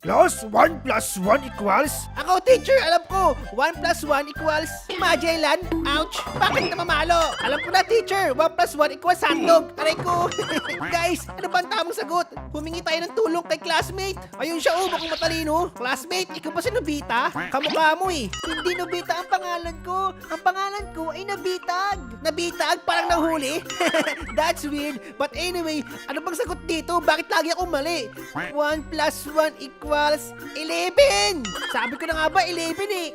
Class, 1 plus 1 equals? Ako, teacher, alam ko. 1 plus 1 equals Magellan. Ouch! Bakit namamalo? Alam ko na, teacher. 1 plus 1 equals sandog. Aray ko. Guys, ano ba ang tamang sagot? Humingi tayo ng tulong kay classmate. Ayun siya, mukhang matalino. Classmate, ikaw ba si Nobita? Kamukha mo eh. Hindi Nobita ang pangalan ko. Ang pangalan ko ay Nabitag. Nabitag? Parang nahuli? That's weird. But anyway, ano bang sagot dito? Bakit lagi akong mali? 1 plus 1 equals 11! Sabi ko na nga ba, 11 eh.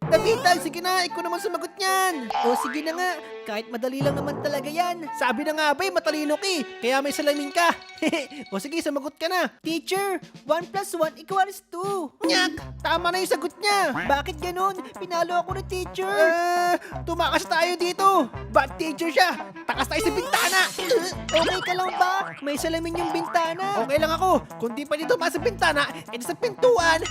Nabitag, sige na, ikaw naman sumagot niyan. O sige na nga, kahit madali lang naman talaga yan. Sabi na nga ba, matalino ka eh, kaya may salamin ka. O sige, sumagot ka na. Teacher, 1 plus 1 equals 2. Nyak, tama na yung sagot niya. Bakit ganon? Pinalo ako ng teacher. Tumakas tayo dito. Bad teacher siya. Takas tayo sa bintana. Okay ka lang ba? May salamin yung bintana. Okay lang ako. Kung di pa dito sa bintana, edi sa pintuan.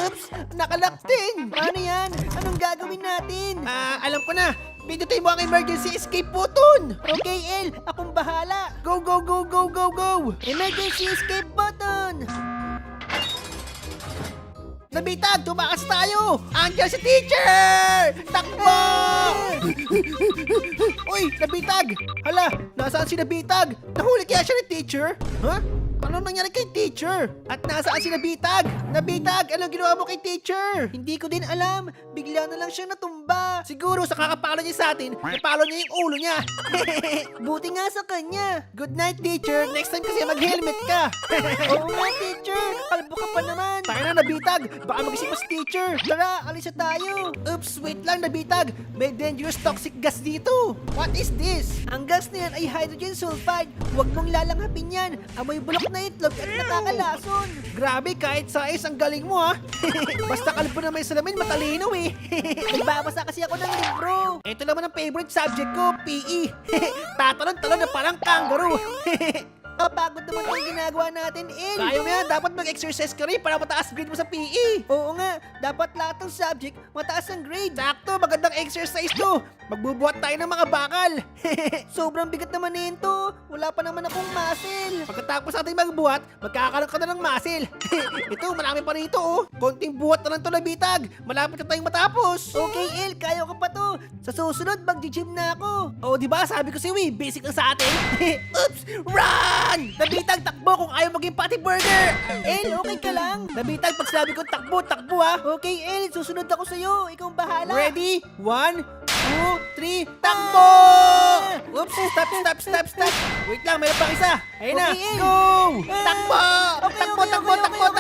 Oops, nakalakting. Paano yan? Anong gagawin natin? Alam ko na. Pindutin mo ang emergency escape button. Okay, El. Akong bahala. Go, go, go, go, go, go. Emergency escape button. Nabitag, tumakas tayo! Andiyan si teacher! Takbo! Uy, Nabitag! Hala, nasaan si Nabitag? Nahuli kaya siya ni teacher? Ha? Ano nangyari kay teacher? At nasaan si Nabitag? Nabitag, anong ginawa mo kay teacher? Hindi ko din alam. Bigla na lang siyang natumba. Siguro sa kakapalo niya sa atin, napalo niya yung ulo niya. Buti nga sa kanya. Good night, teacher. Next time kasi mag-helmet ka. Oo nga, teacher. Kalbo ka pa naman. Tayo na, Nabitag. Baka mag-isip si teacher. Tara, alis na tayo. Oops, wait lang, Nabitag. May dangerous toxic gas dito. What is this? Ang gas na yan ay hydrogen sulfide. Huwag mong lalanghapin yan. Amoy bulok na itlog at nakakalason. Grabe, kahit size ang galing mo ha. Basta kalbo na may salamin, matalino eh. Nagbabasa kasi ako ng libro. Ito naman ang favorite subject ko, PE. Tatalon-talon na parang kangaroo. Kapagod naman ang ginagawa natin, El. Kaya mo yan, dapat mag-exercise ka rin para mataas grade mo sa PE. Oo nga, dapat lahat ng subject mataas ang grade. Sakto, magandang exercise to. Magbubuhat tayo ng mga bakal. Sobrang bigat naman nito. Wala pa naman akong muscle. Pagkatapos natin magbuhat, magkakaroon ka na ng muscle. Ito, marami pa rito oh. Konting buhat na lang to, Nabitag. Malapit na tayong matapos. Okay, El, kaya ko pa to. Sa susunod, mag-gym na ako. Oh, di ba? Sabi ko sa'yo, basic lang sa atin. Oops! Run! Nabitag, takbo kung ayaw maging patty burger. El, okay ka lang? Nabitag, pag sabi ko takbo, takbo ha. Okay, El, susunod ako sa'yo. Ikaw bahala. Ready? 1, 2, 3, takbo! Oops, stop. Wait lang, mayroon pang isa. Ayun na, Okay, El. go! Takbo! Takbo!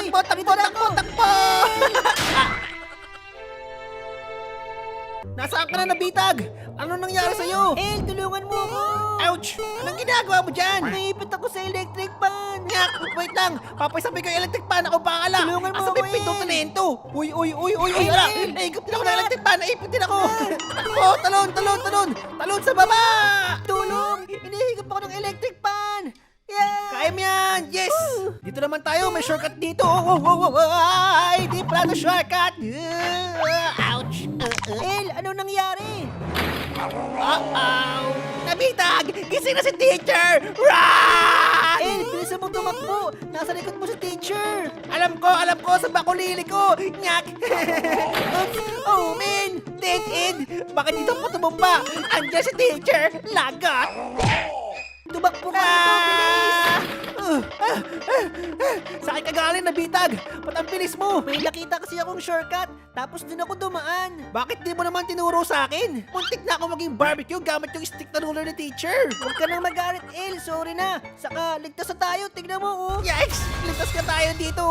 Nasaan ka na, Nabitag? Ano nangyari sa'yo? El, tulungan mo ako! Ouch! Anong ginagawa mo dyan? Naipit ako sa electric pan! Nyak! Wait lang! Papasabi ko yung electric pan ako bahala! Tulungan mo Asa ako, may pinto El. na nento? Uy! El, Ala! El. Naigop din ako ng electric pan! Naipit din ako! Takbo! Talon sa baba! Tulong! Inihigop ako ng electric pan! Yeah! Kaya mo yan! Yes! Dito naman tayo! May shortcut dito! Ay! Di pala na shortcut! Ouch! El, ano nangyari? Uh-oh! Nabitag! Gising na si teacher! Run! El, bilisan mong tumakbo! Nasa likod mo si teacher! Alam ko! Sa bakulili ko! Nyak! Oops! Oh, man! Dead end! Bakit dito pa tumumba? Andiyan si teacher! Lagot! Tumakbo ka dito, bilis! Saan ka galing, Nabitag? Ba't ang bilis mo? May nakita kasi akong shortcut, tapos dun ako dumaan. Bakit di mo naman tinuro sa akin? Muntik na ako maging barbecue gamit yung stick na ruler ni teacher. Huwag ka nang magalit, El. Sorry na. Saka, ligtas na tayo. Tignan mo, oh. Yikes! Ligtas ka tayo dito.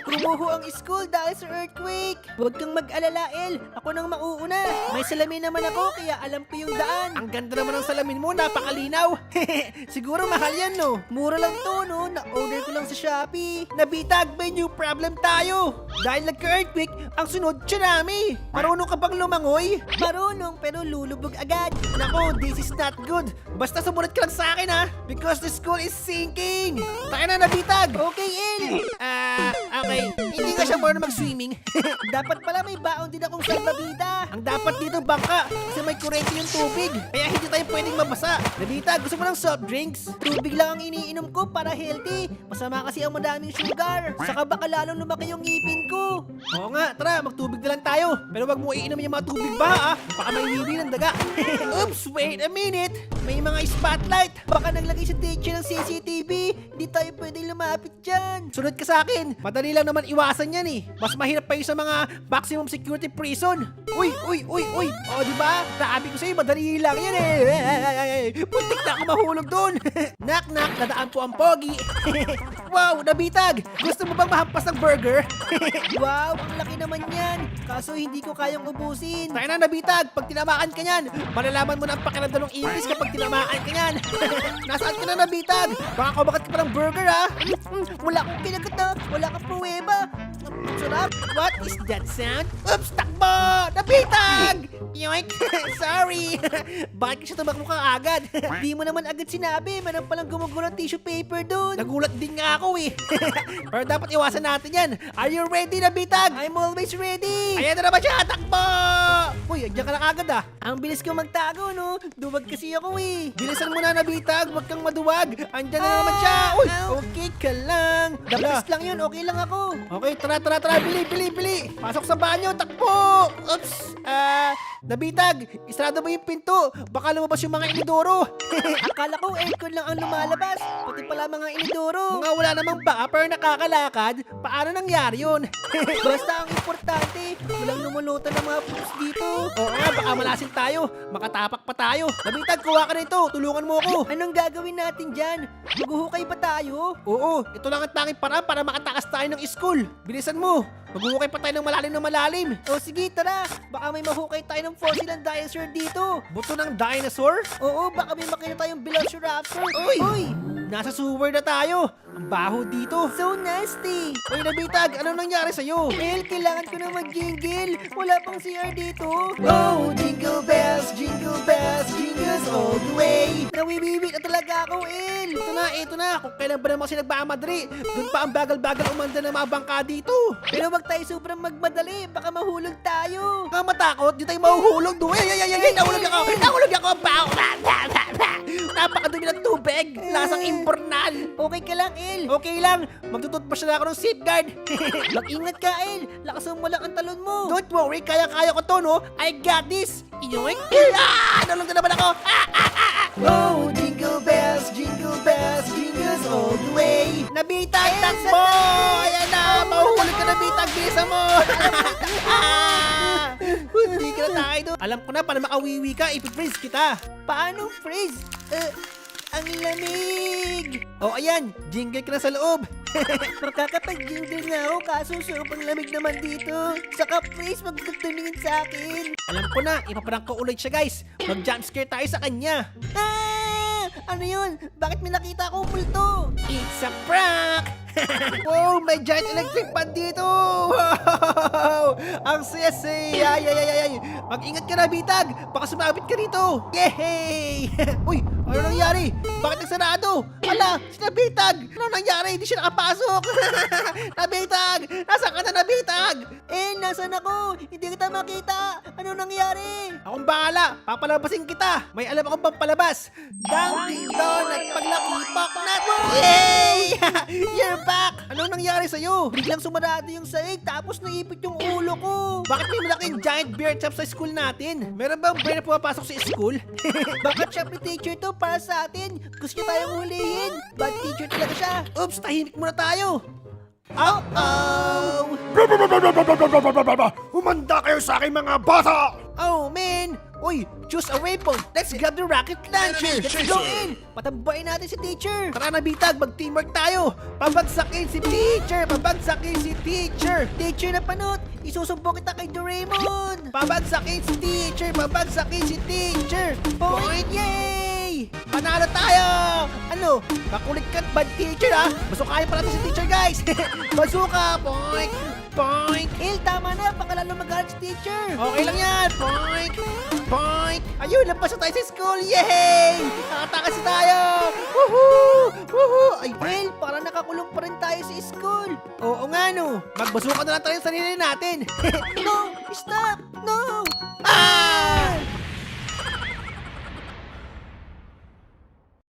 Gumuho ang school dahil sa earthquake. Huwag kang mag-alala, El. Ako nang mauuna. May salamin naman ako, kaya alam ko yung daan. Ang ganda naman ng salamin mo, napakalinaw. Siguro mahal yan, no? Mura lang to, no? Na-order ko lang sa Shopee. Nabitag, may new problem tayo. Dahil nagka-earthquake, ang sunod, tsunami. Marunong ka bang lumangoy? Marunong, pero lulubog agad. Nako, this is not good. Basta sumunod ka lang sa akin, ha? Because the school is sinking. Tayo na, Nabitag. Okay, El. Okay, hindi nga siya marunong mag-swimming. Dapat pala may baon din akong salbabida. Ang dapat dito bangka kasi may kurente yung tubig. Kaya hindi tayo pwedeng mabasa. Nabita, gusto mo ng soft drinks? Tubig lang ang iniinom ko para healthy. Masama kasi ang madaming sugar. Saka baka lalong lumaki yung ngipin ko. Oo nga, tara, magtubig na lang tayo. Pero wag mo iinom yung mga tubig ba, baka may wiwi ng daga. Oops, wait a minute. May mga spotlight. Baka naglagay si teacher ng CCTV. Hindi tayo pwedeng lumapit dyan. Sunod ka sa akin. Madali lang naman iwasan yan eh. Mas mahirap pa yung sa mga maximum security prison. Uy. O, di ba? Sabi ko sa'yo, madali lang yan eh. Puntik na ako mahulog doon. Knock, nadaan po ang pogi. Wow, nabitag. Gusto mo bang mahampas ng burger? Wow, ang laki naman yan. Kaso hindi ko kayang ubusin. Tayo na, nabitag. Pag tinamaan ka niyan, malalaman mo na ang pakiramdam ng English kapag tinamaan ka niyan. Nasaan ka na, nabitag? Baka kumakat ka pa ng burger, ha? Wala akong kinagat na. Wala kang pruweba. Sarap. What is that sound? Oops, takbo! Nabitag! Yoink! Sorry! Bakit kasi tumakbo ka agad? Di mo naman agad sinabi. Manang palang gumugulo ng tissue paper dun. Nagulat din nga ako eh. Pero dapat iwasan natin yan. Are you ready, nabitag? I'm always ready. Ayan na naman siya! Takbo! Uy, andiyan ka lang agad ah. Ang bilis ko magtago, no? Duwag kasi ako eh. Bilisan mo na, nabitag. Huwag kang maduwag. Andyan na naman siya. Uy, okay ka lang. Dapis lang yun. Okay lang ako. Okay, tara. Bili. Pasok sa banyo. Takbo! Oops. Nabitag, isarado mo yung pinto. Baka lumabas yung mga inidoro. Akala ko aircon lang ang lumalabas. Pati pala mga inidoro. Mga wala namang baka pero nakakalakad. Paano nangyari yun? Basta ang importante, walang lumulutan ng mga poops dito. Oo nga, baka malasin tayo. Makatapak pa tayo. Nabitag, kuha ka nito. Tulungan mo ako. Anong gagawin natin dyan? Maghuhukay ba tayo? Oo, ito lang ang tanging paraan para makatakas tayo ng school. Bilisan mo. Maghuhukay pa tayo ng malalim. O sige, tara. Baka may mahukay tayo ng fossil ng dinosaur dito. Buto ng dinosaur? Oo, baka may makita tayong Velociraptor. Uy! Nasa sewer na tayo. Ang baho dito. So nasty. Uy, Nabitag, ano nangyari sa'yo? El, kailangan ko na mag-jingle. Wala pang CR dito. Oh, jingle bells, jingles all the way. Nawiwiwit na talaga ako, El. Ito na. Kung kailan ba naman kasi nagmamadali, doon pa ang bagal-bagal umanda ng mga bangka dito. Pero wag tayo sobrang magmadali. Baka mahulog tayo. Kung matakot, di tayo mahuhulog doon. Ay, nahulog ako. Bao. Napakadumi ng tubig. Lasang imbornal. Okay ka lang, El. Okay lang, magtututbrush na ako ng safeguard. Mag-ingat ka, El. Lakasan mo lang ang talon mo. Don't worry, kaya ko to, no? I got this. Iyoink. Nalong na naman ako. Oh, jingle bells, jingles all the way. Nabitag, takbo! Ayan na, mahuhulog ka, Nabitag, bilisan mo. Hindi ka na tayo doon. Alam ko na, para makawiwi ka, ipiprince kita. Paano freeze? Ang lamig. O ayan, jingle ka na sa loob. Makakapag-jingle na ako kaso sobrang lamig naman dito. Saka please, wag kang tumingin sa akin. Alam ko na, ipaprank ko ulit siya, guys. Mag-jumpscare tayo sa kanya. Ano yun? Bakit may nakita akong multo? It's a prank! Wow, may giant electric fan dito! Wow! Ang saya-saya! Ay! Mag-ingat ka, Nabitag! Baka sumabit ka dito! Yay! Uy! Ano nangyari? Bakit nagsarado? Ala! Si Nabitag! Ano nangyari? Hindi siya nakapasok! Nabitag! Nasaan ka na, Nabitag? Nasaan ako? Hindi kita makita. Ano nangyari? Akong bahala! Papalabasin kita! May alam akong pampalabas! Ding Dong at paglaki Poknat! Yay! You're back! Ano nangyari sa'yo? Biglang sumarado yung saig tapos naipit yung ulo ko. Bakit may malaking giant bear trap sa school natin? Meron bang bear na pumapasok sa school? Baka siya teacher to para sa atin. Gusto niya tayong hulihin. Bad teacher talaga siya. Oops, tahimik muna tayo! Uh-oh! Humanda kayo sa aking mga bata! Oh, man! Uy, choose a weapon! Let's grab the rocket launcher! Let's go in! Patambayin natin si teacher. Tara, Nabitag, mag-teamwork tayo! Pabagsakin si teacher! Teacher na panot, isusumbong kita kay Doraemon. Pabagsakin si teacher! Point, yay! Panalo tayo! Ano? Makulit ka, bad teacher ha? Masukayan pa natin si teacher, guys! Masuka! Point! Il, tama na, baka lalo magalit si teacher. Okay lang yan! Point! Ayun, lampas na tayo sa school! Yay! Nakatakas na tayo! Woohoo! Ay, Il, para naka nakakulong pa rin tayo sa school. Oo nga no, magbasukan na lang tayo sa sarili natin. No! Stop! No! Ah!